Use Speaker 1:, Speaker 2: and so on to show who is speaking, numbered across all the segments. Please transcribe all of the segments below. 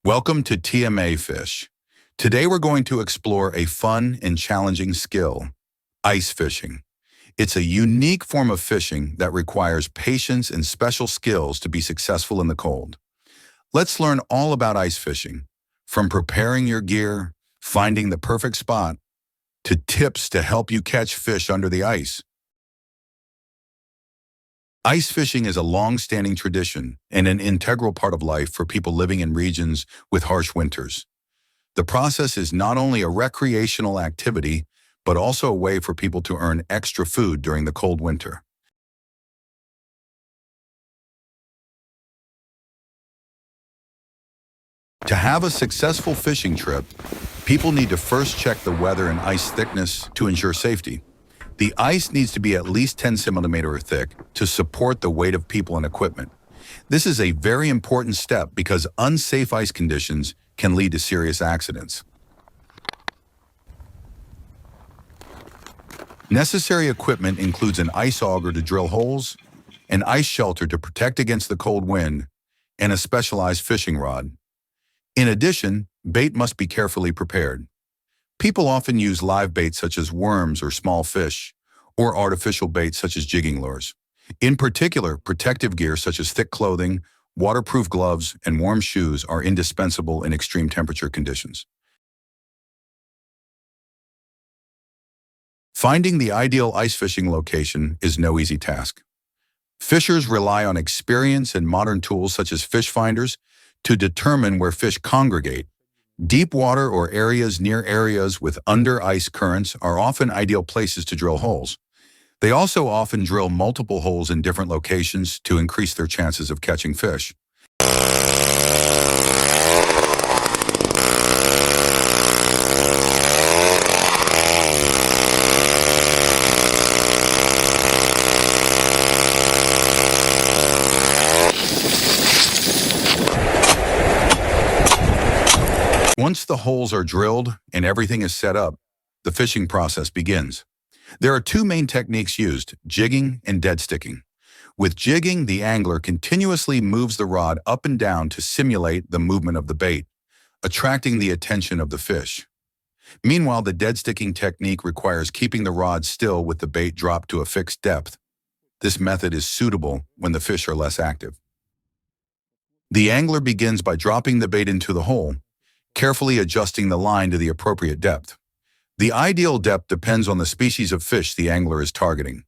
Speaker 1: Welcome to TMA Fish. Today we're going to explore a fun and challenging skill, ice fishing. It's a unique form of fishing that requires patience and special skills to be successful in the cold. Let's learn all about ice fishing, from preparing your gear, finding the perfect spot, to tips to help you catch fish under the ice. Ice fishing is a long-standing tradition and an integral part of life for people living in regions with harsh winters. The process is not only a recreational activity, but also a way for people to earn extra food during the cold winter. To have a successful fishing trip, people need to first check the weather and ice thickness to ensure safety. The ice needs to be at least 10 centimeters thick to support the weight of people and equipment. This is a very important step because unsafe ice conditions can lead to serious accidents. Necessary equipment includes an ice auger to drill holes, an ice shelter to protect against the cold wind, and a specialized fishing rod. In addition, bait must be carefully prepared. People often use live bait such as worms or small fish, or artificial bait such as jigging lures. In particular, protective gear such as thick clothing, waterproof gloves, and warm shoes are indispensable in extreme temperature conditions. Finding the ideal ice fishing location is no easy task. Fishers rely on experience and modern tools such as fish finders to determine where fish congregate. Deep water or areas near areas with under-ice currents are often ideal places to drill holes. They also often drill multiple holes in different locations to increase their chances of catching fish. Once the holes are drilled and everything is set up, the fishing process begins. There are two main techniques used, jigging and dead sticking. With jigging, the angler continuously moves the rod up and down to simulate the movement of the bait, attracting the attention of the fish. Meanwhile, the dead sticking technique requires keeping the rod still with the bait dropped to a fixed depth. This method is suitable when the fish are less active. The angler begins by dropping the bait into the hole, carefully adjusting the line to the appropriate depth. The ideal depth depends on the species of fish the angler is targeting.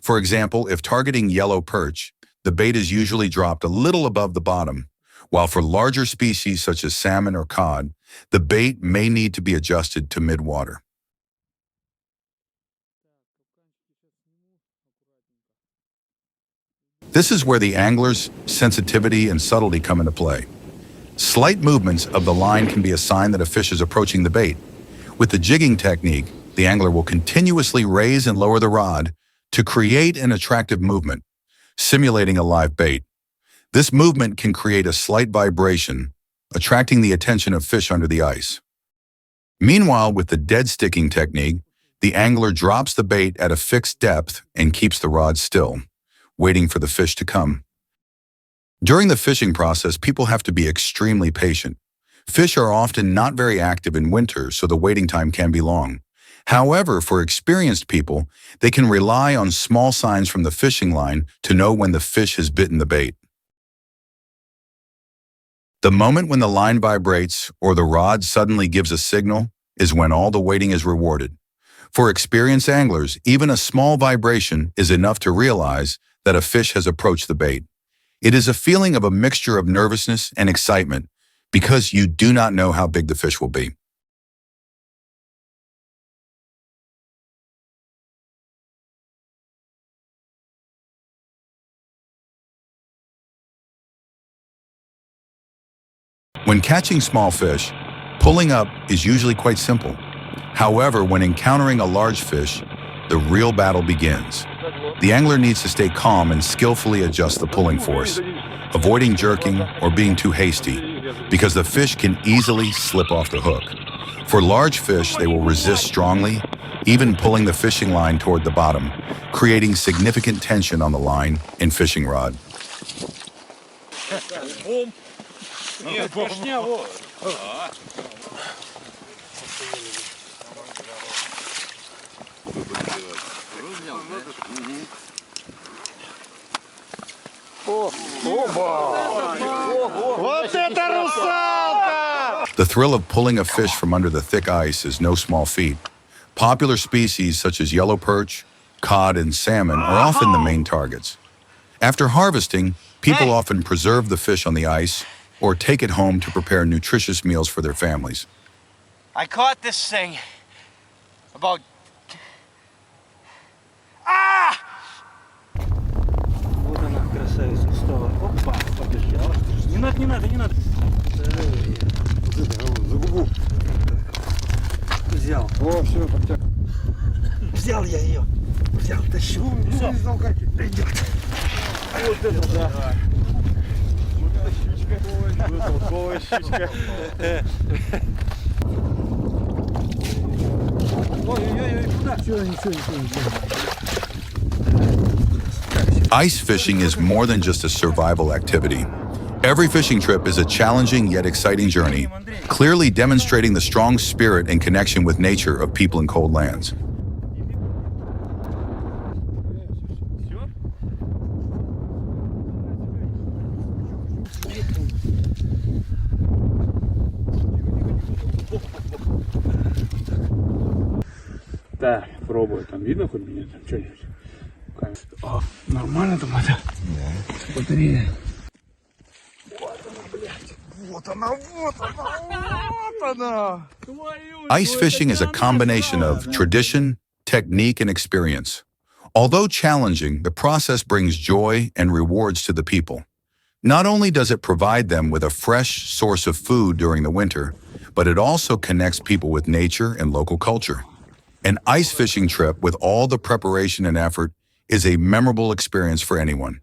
Speaker 1: For example, if targeting yellow perch, the bait is usually dropped a little above the bottom, while for larger species such as salmon or cod, the bait may need to be adjusted to mid-water. This is where the angler's sensitivity and subtlety come into play. Slight movements of the line can be a sign that a fish is approaching the bait. With the jigging technique, the angler will continuously raise and lower the rod to create an attractive movement, simulating a live bait. This movement can create a slight vibration, attracting the attention of fish under the ice. Meanwhile, with the dead sticking technique, the angler drops the bait at a fixed depth and keeps the rod still, waiting for the fish to come. During the fishing process, people have to be extremely patient. Fish are often not very active in winter, so the waiting time can be long. However, for experienced people, they can rely on small signs from the fishing line to know when the fish has bitten the bait. The moment when the line vibrates or the rod suddenly gives a signal is when all the waiting is rewarded. For experienced anglers, even a small vibration is enough to realize that a fish has approached the bait. It is a feeling of a mixture of nervousness and excitement because you do not know how big the fish will be. When catching small fish, pulling up is usually quite simple. However, when encountering a large fish, the real battle begins. The angler needs to stay calm and skillfully adjust the pulling force, avoiding jerking or being too hasty, because the fish can easily slip off the hook. For large fish, they will resist strongly, even pulling the fishing line toward the bottom, creating significant tension on the line and fishing rod.
Speaker 2: Ні, поршня, во.
Speaker 3: Вот это русалка!
Speaker 1: The thrill of pulling a fish from under the thick ice is no small feat. Popular species such as yellow perch, cod, and salmon are often the main targets. After harvesting, people often preserve the fish on the ice or take it home to prepare nutritious meals for their families.
Speaker 3: I caught this thing about...
Speaker 2: Вот она, красавица, встала. Опа, побежала. Не надо, не надо, не надо.
Speaker 4: За губу.
Speaker 2: Взял.
Speaker 4: О, все, подтяг.
Speaker 2: Взял я ее. Взял, тащу. Все.
Speaker 4: Не знал, как.
Speaker 2: Идет.
Speaker 4: Вот это да. Толковая щучка.
Speaker 2: Ой-ой-ой, куда?
Speaker 4: Ничего.
Speaker 1: Ice fishing is more than just a survival activity. Every fishing trip is a challenging yet exciting journey, clearly demonstrating the strong spirit and connection with nature of people in cold lands.
Speaker 2: Так, пробую. Там видно хоть меня? Там что-нибудь? О, нормально там это? Да. Батарея.
Speaker 4: Вот она.
Speaker 1: Ice fishing is a combination of tradition, technique, and experience. Although challenging, the process brings joy and rewards to the people. Not only does it provide them with a fresh source of food during the winter, but it also connects people with nature and local culture. An ice fishing trip with all the preparation and effort is a memorable experience for anyone.